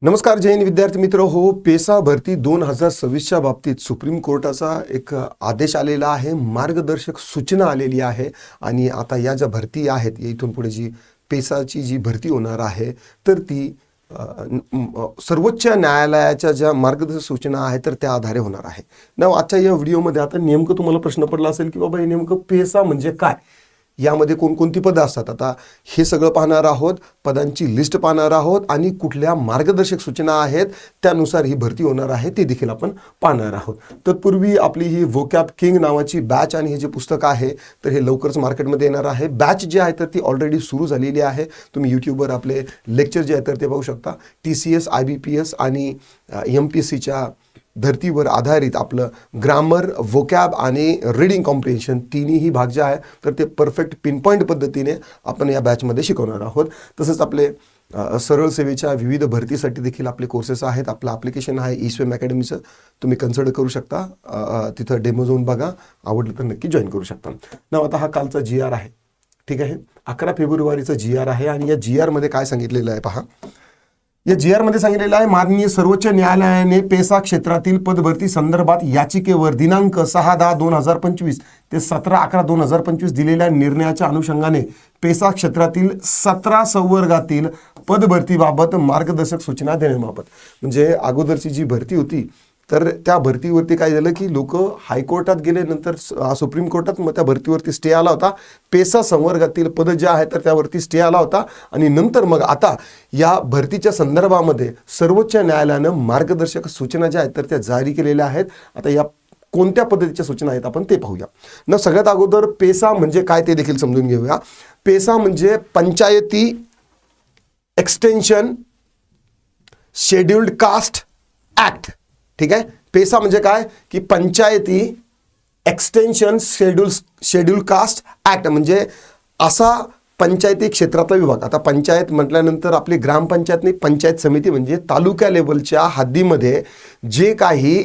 नमस्कार जैन विद्यार्थी मित्र हो. पेसा भरती 2026च्या बाबतीत सुप्रीम कोर्टाचा एक आदेश आलेला आहे, मार्गदर्शक सूचना आलेली आहे. आणि आता या ज्या भरती आहेत इथून पुढे जी पेसाची जी भरती होणार आहे तर ती सर्वोच्च न्यायालयाच्या ज्या मार्गदर्शक सूचना आहेत तर त्या आधारे होणार आहे ना. आजच्या या व्हिडिओमध्ये आता नेमकं तुम्हाला प्रश्न पडला असेल की बाबा हे नेमकं पेसा म्हणजे काय, यामध्ये कोणकोणती पदं असतात. आता हे सगळं पाहणार आहोत, पदांची लिस्ट पाहणार आहोत आणि कुठल्या मार्गदर्शक सूचना आहेत त्यानुसार ही भरती होणार आहे ते देखील आपण पाहणार आहोत. तत्पूर्वी आपली ही वोकॅब किंग नावाची बॅच आणि हे जे पुस्तक आहे तर हे लवकरच मार्केटमध्ये येणार आहे. बॅच जी आहे तर ती ऑलरेडी सुरू झालेली आहे. तुम्ही यूट्यूबवर आपले लेक्चर जे आहे तर ते पाहू शकता. TCS, IBPS आणि MPSCच्या धर्तीवर आधारित आपलं ग्रामर, वोकॅब आणि रीडिंग कॉम्प्रिहेन्शन तिन्ही भाग जे आहे तर ते परफेक्ट पिनपॉईंट पद्धतीने आपण या बॅचमध्ये शिकवणार आहोत. तसंच आपले सरळ सेवेच्या विविध भरतीसाठी देखील आपले कोर्सेस आहेत. आपलं ॲप्लिकेशन आहे eSwim अकॅडमीचं, तुम्ही कन्सिडर करू शकता. तिथं डेमो जाऊन बघा, आवडलं तर नक्की जॉईन करू शकता ना. आता हा कालचा GR आहे, ठीक आहे. 11 फेब्रुवारीचा GR आहे आणि या GR मध्ये काय सांगितलेलं आहे पहा. या GR मध्ये सांगितलेलं आहे, माननीय सर्वोच्च न्यायालयाने पेसा क्षेत्रातील पदभरती संदर्भात याचिकेवर दिनांक 6/10/2025 ते 17/11/2025 दिलेल्या निर्णयाच्या अनुषंगाने पेसा क्षेत्रातील 17 संवर्गातील पदभरतीबाबत मार्गदर्शक सूचना देण्याबाबत. म्हणजे अगोदरची जी भरती होती तर त्या भरतीवरती काय झालं की लोक हायकोर्टात गेले, नंतर सुप्रीम कोर्टात, मग त्या भरतीवरती स्टे आला होता. पेसा संवर्गातील पद जे आहेत तर त्यावरती स्टे आला होता आणि नंतर मग आता या भरतीच्या संदर्भामध्ये सर्वोच्च न्यायालयानं मार्गदर्शक सूचना ज्या आहेत तर त्या जारी केलेल्या आहेत. आता या कोणत्या पद्धतीच्या सूचना आहेत आपण ते पाहूया ना. सगळ्यात अगोदर पेसा म्हणजे काय ते देखील समजून घेऊया. पेसा म्हणजे पंचायती एक्सटेन्शन शेड्युल्ड कास्ट ॲक्ट, ठीक आहे. पेसा म्हणजे काय की पंचायती एक्सटेन्शन शेड्यूल कास्ट ॲक्ट, म्हणजे असा पंचायती क्षेत्रातला विभाग. आता पंचायत म्हटल्यानंतर आपली ग्रामपंचायत नाही, पंचायत समिती म्हणजे तालुका लेवलच्या हद्दीमध्ये जे काही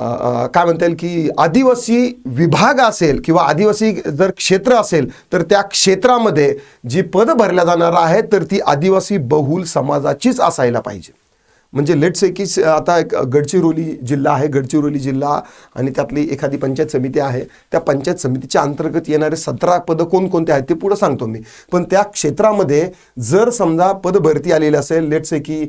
काय म्हणता येईल की आदिवासी विभाग असेल किंवा आदिवासी जर क्षेत्र असेल तर त्या क्षेत्रामध्ये जी पद भरल्या जाणार आहे तर ती आदिवासी बहुल समाजाचीच असायला पाहिजे. म्हणजे लेट्स से की आता एक गडचिरोली जिल्हा आहे, गडचिरोली जिल्हा आणि त्यातली एखादी पंचायत समिती आहे. त्या पंचायत समितीच्या अंतर्गत येणारे 17 पदं कोणकोणते आहेत ते पुढं सांगतो मी. पण त्या क्षेत्रामध्ये जर समजा पद भरती आलेली असेल, लेट्स से की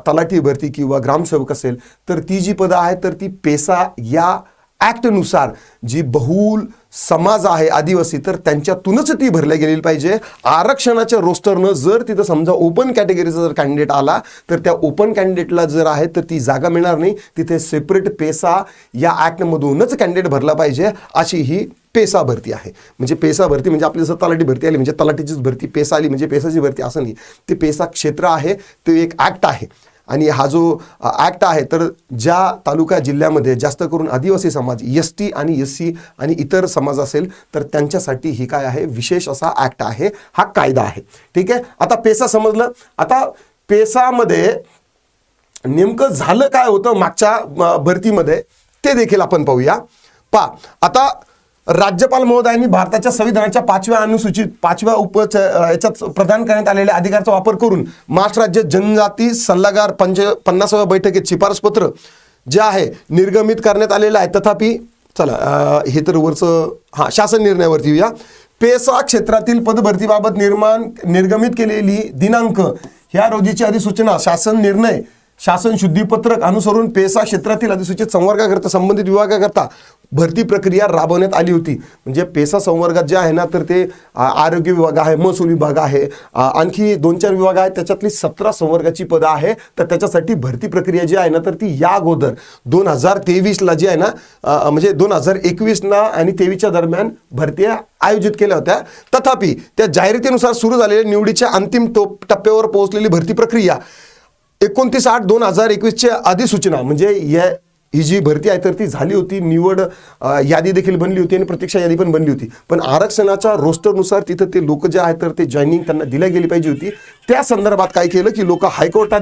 तलाठी भरती किंवा ग्रामसेवक असेल तर ती जी पदं आहेत तर ती पेसा या ॲक्टनुसार जी बहुल समाज आहे आदिवासी तर त्यांच्यातूनच ती भरल्या गेलेली पाहिजे. आरक्षणाच्या रोस्टरनं जर तिथं समजा ओपन कॅटेगरीचा जर कॅन्डिडेट आला तर त्या ओपन कॅन्डिडेटला जर आहे तर ती जागा मिळणार नाही. तिथे सेपरेट पेसा या ॲक्टमधूनच कॅन्डिडेट भरला पाहिजे, अशी ही पेसा भरती आहे. म्हणजे पेसा भरती म्हणजे आपली जर तलाठी भरती आली म्हणजे तलाठीचीच भरती, पेसा आली म्हणजे पेसाची भरती असं नाही. ते पेसा क्षेत्र आहे, ते एक ॲक्ट आहे. आणि हा जो ॲक्ट आहे तर ज्या तालुका जिल्ह्यामध्ये जास्त करून आदिवासी समाज, ST आणि SC आणि इतर समाज असेल तर त्यांच्यासाठी ही काय आहे, विशेष असा ॲक्ट आहे, हा कायदा आहे, ठीक आहे. आता पेसा समजलं. आता पेसामध्ये नेमकं झालं काय होतं मागच्या भरतीमध्ये ते देखील आपण पाहूया. आता राज्यपाल महोदयांनी भारताच्या संविधानाच्या 5व्या अनुसूचित 5व्या याच्यात प्रदान करण्यात आलेल्या अधिकाराचा वापर करून महाराष्ट्र राज्य जनजाती सल्लागार 50व्या बैठकीत शिफारसपत्र जे आहे निर्गमित करण्यात आलेलं आहे. तथापि चला हे तर वरचं शासन निर्णयावरती येऊया. पेसा क्षेत्रातील पदभरतीबाबत निर्गमित केलेली दिनांक ह्या रोजीची अधिसूचना शासन निर्णय शासन शुद्धीपत्रक अनुसरून पेसा क्षेत्रातील अधिसूचित संवर्गाकरता संबंधित विभागाकरता भरती प्रक्रिया राबवण्यात आली होती. म्हणजे पेसा संवर्गात जे आहे ना तर ते आरोग्य विभाग आहे, महसूल विभाग आहे, आणखी 2-4 विभाग आहेत. त्याच्यातली 17 संवर्गाची पदं आहे. तर त्याच्यासाठी भरती प्रक्रिया जी आहे ना तर ती या अगोदर 2023ला जी आहे ना म्हणजे 2021 आणि 23च्या दरम्यान भरती आयोजित केल्या होत्या. तथापि त्या जाहिरातीनुसार सुरू झालेल्या निवडीच्या अंतिम टप्प्यावर पोहोचलेली भरती प्रक्रिया 29/8/2021ची अधिसूचना म्हणजे ही जी भरती आहे तर ती झाली होती. निवड यादी देखील बनली होती आणि प्रतीक्षा यादी पण बनली होती. पण आरक्षणाच्या रोस्टरनुसार तिथं ते लोक जे आहेत तर ते जॉईनिंग त्यांना दिल्या गेली पाहिजे होती. त्या संदर्भात काय केलं की लोक हायकोर्टात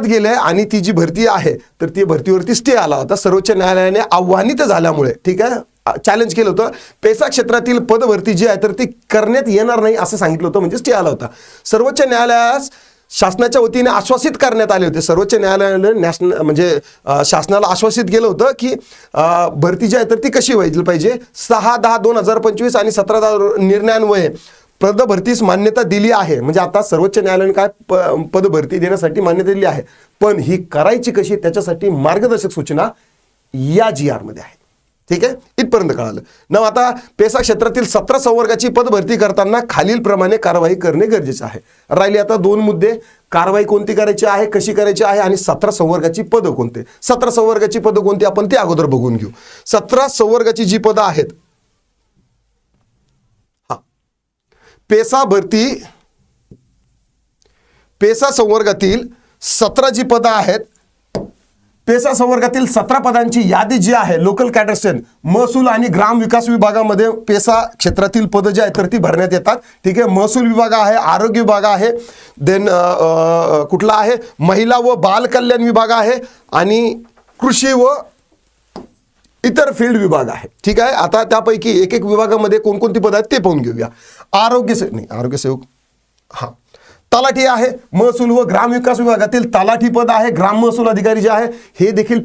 गेले आणि ती जी भरती आहे तर ती भरतीवरती स्टे आला होता. सर्वोच्च न्यायालयाने आव्हानित झाल्यामुळे, ठीक आहे, चॅलेंज केलं होतं. पेसा क्षेत्रातील पदभरती जी आहे तर ती करण्यात येणार नाही असं सांगितलं होतं, म्हणजे स्टे आला होता. सर्वोच्च न्यायालयास शासनाच्या वतीने आश्वासित करण्यात आले होते. सर्वोच्च न्यायालयाने म्हणजे शासनाला आश्वासित केलं होतं की भरती जी आहे तर ती कशी व्हायला पाहिजे. 6/10/2025 आणि 17 निर्णयान्वये पद भरतीस मान्यता दिली आहे. म्हणजे आता सर्वोच्च न्यायालयाने काय पद भरती देण्यासाठी मान्यता दिली आहे, पण ही करायची कशी त्याच्यासाठी मार्गदर्शक सूचना या GR मध्ये आहे. ठीक आहे, इथपर्यंत कळालं ना. आता पेसा क्षेत्रातील 17 संवर्गाची पद भरती करताना खालील प्रमाणे कारवाई करणे गरजेचे आहे. राहिले आता 2 मुद्दे. कारवाई कोणती करायची आहे, कशी करायची आहे आणि 17 संवर्गाची पदं कोणते. 17 संवर्गाची पदं कोणती आपण ते अगोदर बघून घेऊ. 17 संवर्गाची जी पदं आहेत, पेसा संवर्गातील 17 जी पदं आहेत, पेसा संवर्गातील 17 पदांची यादी जी आहे लोकल कॅडर महसूल आणि ग्राम विकास विभागामध्ये पेसा क्षेत्रातील पदं जी आहेत तर ती भरण्यात येतात. ठीक आहे, महसूल विभाग आहे, आरोग्य विभाग आहे, देन कुठला आहे महिला व बाल कल्याण विभाग आहे आणि कृषी व इतर फील्ड विभाग आहे. ठीक आहे, आता त्यापैकी एक विभागामध्ये कोणकोणती पदं आहेत ते पाहून घेऊया. आरोग्य सेवक, हा तलाठी आहे. महसूल व ग्राम विकास विभागातील तलाठी पद आहे. ग्राम महसूल अधिकारी जे आहे हे देखील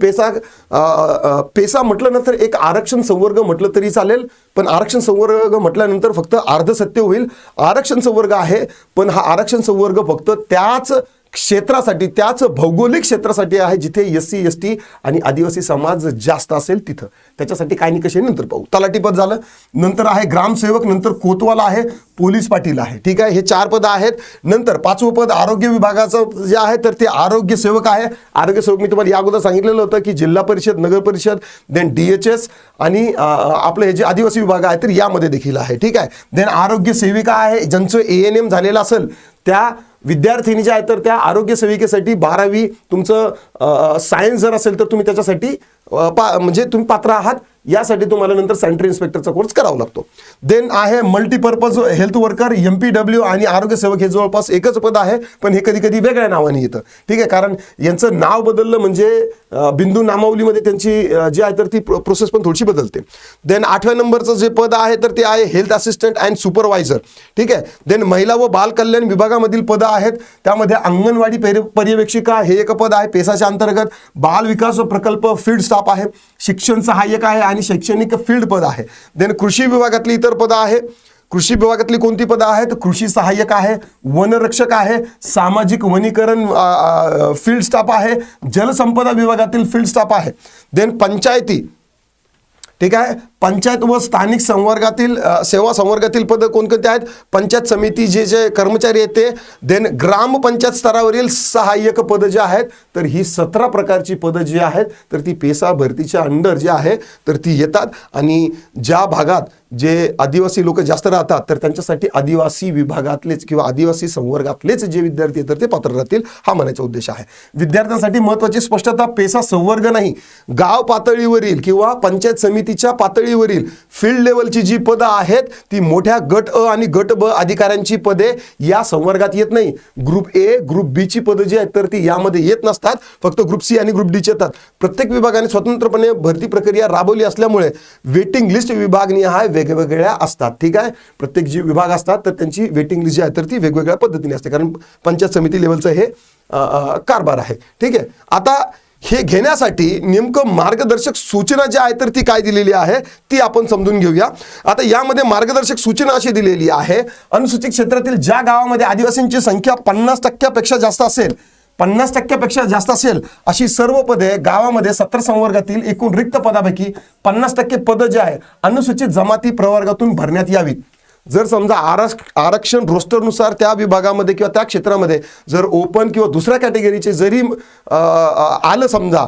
पेसा म्हटलं ना तर एक आरक्षण संवर्ग म्हटलं तरी चालेल, पण आरक्षण संवर्ग म्हटल्यानंतर फक्त अर्ध सत्य होईल. आरक्षण संवर्ग आहे, पण हा आरक्षण संवर्ग फक्त त्याच क्षेत्रासाठी, त्याच भौगोलिक क्षेत्रासाठी आहे जिथे SC ST आणि आदिवासी समाज जास्त असेल तिथं. त्याच्यासाठी काय निकष आहे नंतर पाहू. तलाठी पद झालं, नंतर आहे ग्रामसेवक, नंतर कोतवाल आहे, पोलीस पाटील आहे. ठीक आहे, हे 4 पद आहेत. नंतर 5वं पद आरोग्य विभागाचं जे आहे तर ते आरोग्य सेवक आहे. आरोग्य सेवक मी तुम्हाला या अगोदर सांगितलेलं होतं की जिल्हा परिषद, नगर परिषद, देन DHS आणि आपलं हे जे आदिवासी विभाग आहे तर यामध्ये देखील आहे. ठीक आहे, देन आरोग्य सेविका आहे. ज्यांचं ANM झालेलं असेल त्या विद्यार्थिनी जे आहे तर त्या आरोग्य सेविकेसाठी 12वी तुमचं सायन्स जर असेल तर तुम्ही त्याच्यासाठी म्हणजे तुम्ही पात्र आहात. यासाठी तुम्हाला नंतर सॅनिटरी इन्स्पेक्टरचा कोर्स करावा लागतो. देन आहे मल्टीपर्पज हेल्थ वर्कर, MPW आणि आरोग्य सेवक. हे जवळपास एकच पद आहे, पण हे कधी कधी वेगळ्या नावाने येतं. ठीक आहे, कारण यांचं नाव बदललं म्हणजे बिंदू नामावलीमध्ये त्यांची जी आहे तर ती प्रोसेस पण थोडीशी बदलते. देन 8व्या नंबरचं जे पद आहे तर ते आहे हेल्थ असिस्टंट अँड सुपरवायझर. ठीक आहे, देन महिला व बाल कल्याण विभागामधील पदं आहेत. त्यामध्ये अंगणवाडी पर्यवेक्षिका हे एक पद आहे पेसाच्या अंतर्गत. बाल विकास प्रकल्प फील्ड स्टाफ आहे. शिक्षण सहाय्यक आहे आणि शैक्षणिक फील्ड पद आहे. देन कृषी विभागातली इतर पदं आहे. कृषी विभागातली कोणती पदं आहेत? कृषी सहाय्यक आहे, वनरक्षक आहे, सामाजिक वनीकरण फील्ड स्टाफ आहे, जलसंपदा विभागातील फील्ड स्टाफ आहे. देन पंचायती, ठीक आहे, पंचायत व स्थानिक संवर्गातील सेवा संवर्गातील पदं कोणकोणते आहेत? पंचायत समिती जे कर्मचारी आहेत ते. देन ग्रामपंचायत स्तरावरील सहाय्यक पदं जे आहेत तर ही 17 प्रकारची पदं जी आहेत तर ती पेसा भरतीच्या अंडर जे आहे तर ती येतात. आणि ज्या भागात जे आदिवासी लोक जास्त राहतात तर त्यांच्यासाठी आदिवासी विभागातलेच किंवा आदिवासी संवर्गातलेच जे विद्यार्थी तर ते पात्र राहतील, हा म्हणायचा उद्देश आहे. विद्यार्थ्यांसाठी महत्त्वाची स्पष्टता, पेसा संवर्ग नाही, गाव पातळीवरील किंवा पंचायत समितीच्या पातळीवरील फील्ड लेवलची जी पदं आहेत ती मोठ्या गट अ आणि गट ब अधिकाऱ्यांची पदे या संवर्गात येत नाही. ग्रुप ए, ग्रुप बी ची पदं जी आहेत तर ती यामध्ये येत नसतात, फक्त ग्रुप सी आणि ग्रुप डी ची येतात. प्रत्येक विभागाने स्वतंत्रपणे भरती प्रक्रिया राबवली असल्यामुळे वेटिंग लिस्ट विभागनिहाय वेगवेगळ्या असतात. ठीक आहे, प्रत्येक जी विभाग असतात तर त्यांची वेटिंग लिस्ट जी आहे तर ती वेगवेगळ्या पद्धतीने असते, कारण पंचायत समिती लेवलचं हे कारभार आहे. ठीक आहे, आता हे घेण्यासाठी नेमकं मार्गदर्शक सूचना जी आहे तर ती काय दिलेली आहे ती आपण समजून घेऊया. आता यामध्ये मार्गदर्शक सूचना अशी दिलेली आहे, अनुसूचित क्षेत्रातील ज्या गावामध्ये आदिवासींची संख्या 50% जास्त असेल, 50% जास्त असेल अशी सर्व पदे गावामध्ये 17 संवर्गातील एकूण रिक्त पदापैकी 50% पदं जे आहे अनुसूचित जमाती प्रवर्गातून भरण्यात यावीत. जर समजा आरक्षण रोस्टरनुसार त्या विभागामध्ये किंवा त्या क्षेत्रामध्ये जर ओपन किंवा दुसऱ्या कॅटेगरीचे जरी आलं समजा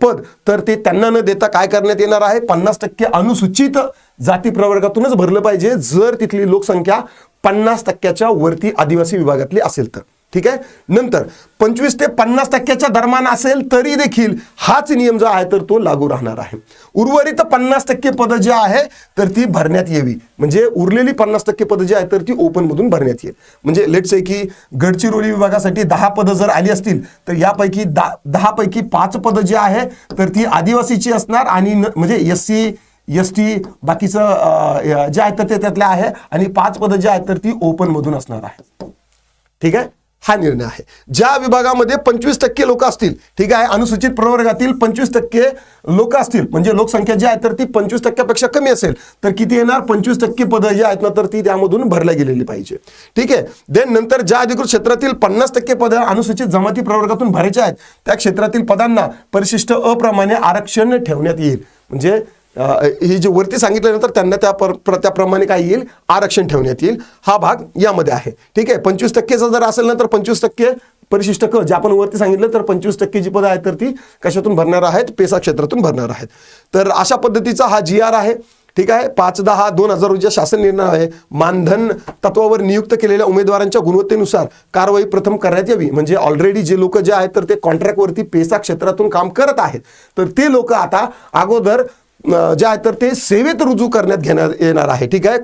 पद तर ते त्यांना न देता काय करण्यात येणार आहे, 50% अनुसूचित जाती प्रवर्गातूनच भरलं पाहिजे जर तिथली लोकसंख्या 50%च्या वरती आदिवासी विभागातली असेल तर. ठीक आहे, नंतर 25 ते 50% दरम्यान असेल तरी देखील हाच नियम जो आहे तर तो लागू राहणार आहे. उर्वरित 50% पदं जी आहे तर ती भरण्यात यावी, म्हणजे उरलेली 50% पदं जी आहे तर ती ओपन मधून भरण्यात येईल. म्हणजे लेट्स से की गडचिरोली विभागासाठी 10 पदं जर आली असतील तर यापैकी 10 पैकी 5 पदं जी आहे तर ती आदिवासीची असणार आणि म्हणजे SC ST बाकीचं जे आहे तर ते त्यातले आहे आणि 5 पदं जी आहेत तर ती ओपन मधून असणार आहे. ठीक आहे, हा निर्णय आहे. ज्या विभागामध्ये 25% लोक असतील, ठीक आहे, अनुसूचित प्रवर्गातील 25% लोक असतील, म्हणजे लोकसंख्या जी आहे तर ती 25%पेक्षा कमी असेल, तर किती येणार? 25% पदं जी आहेत ना तर ती त्यामधून भरल्या गेलेली पाहिजे. ठीक आहे. देन नंतर ज्या अधिकृत क्षेत्रातील 50% पदं अनुसूचित जमाती प्रवर्गातून भरायचे आहेत, त्या क्षेत्रातील पदांना परिशिष्ट अ प्रमाणे आरक्षण ठेवण्यात येईल. म्हणजे ही जे वरती सांगितल्यानंतर त्यांना त्याप्रमाणे काय येईल? आरक्षण ठेवण्यात येईल. हा भाग यामध्ये आहे. ठीक आहे. 25%चा जर असेल ना तर 25% परिशिष्ट क, जे आपण वरती सांगितलं, तर 25% जी पदं आहेत तर ती कशातून भरणार आहेत? पेसा क्षेत्रातून भरणार आहेत. तर अशा पद्धतीचा हा GR आहे. ठीक आहे. 5/10/2000 रोजीचा शासन निर्णय आहे. मानधन तत्वावर नियुक्त केलेल्या उमेदवारांच्या गुणवत्तेनुसार कारवाई प्रथम करण्यात यावी. म्हणजे ऑलरेडी जे लोक जे आहेत तर ते कॉन्ट्रॅक्टवरती पेसा क्षेत्रातून काम करत आहेत, तर ते लोक आता अगोदर जे आहे तर ते सेवेत रुजू करण्यात येणार आहे. ठीक आहे.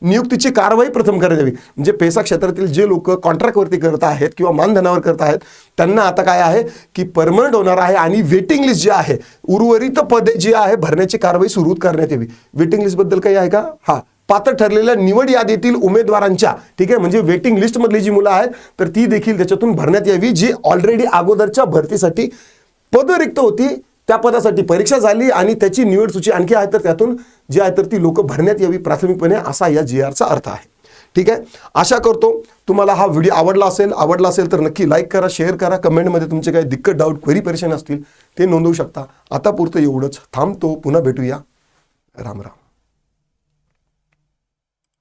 नियुक्तीची कारवाई प्रथम करण्यात यावी. म्हणजे पेसा क्षेत्रातील जे लोक कॉन्ट्रॅक्टवरती करत आहेत किंवा मानधनावर करत आहेत त्यांना आता काय आहे की परमनंट होणार आहे आणि वेटिंग लिस्ट जी आहे, उर्वरित पदे जी आहे भरण्याची कारवाई सुरू करण्यात यावी. वेटिंग लिस्ट बद्दल काही आहे का? हा, पात्र ठरलेल्या निवड यादीतील उमेदवारांच्या, ठीक आहे, म्हणजे वेटिंग लिस्ट मधली जी मुलं आहेत तर ती देखील त्याच्यातून भरण्यात यावी, जी ऑलरेडी अगोदरच्या भरतीसाठी पदं रिक्त होती, त्या पदासाठी परीक्षा झाली आणि त्याची निवड सूची आणखी आहे तर त्यातून जी आहे तर ती लोक भरण्यात यावी प्राथमिकपणे, असा या GRचा अर्थ आहे. ठीक आहे. आशा करतो तुम्हाला हा व्हिडिओ आवडला असेल तर नक्की लाईक करा, शेअर करा, कमेंटमध्ये तुमचे काही दिक्कत, डाऊट, क्वेरी, परेशान असतील ते नोंदवू शकता. आता पुरतं एवढंच. थांबतो. पुन्हा भेटूया. राम राम.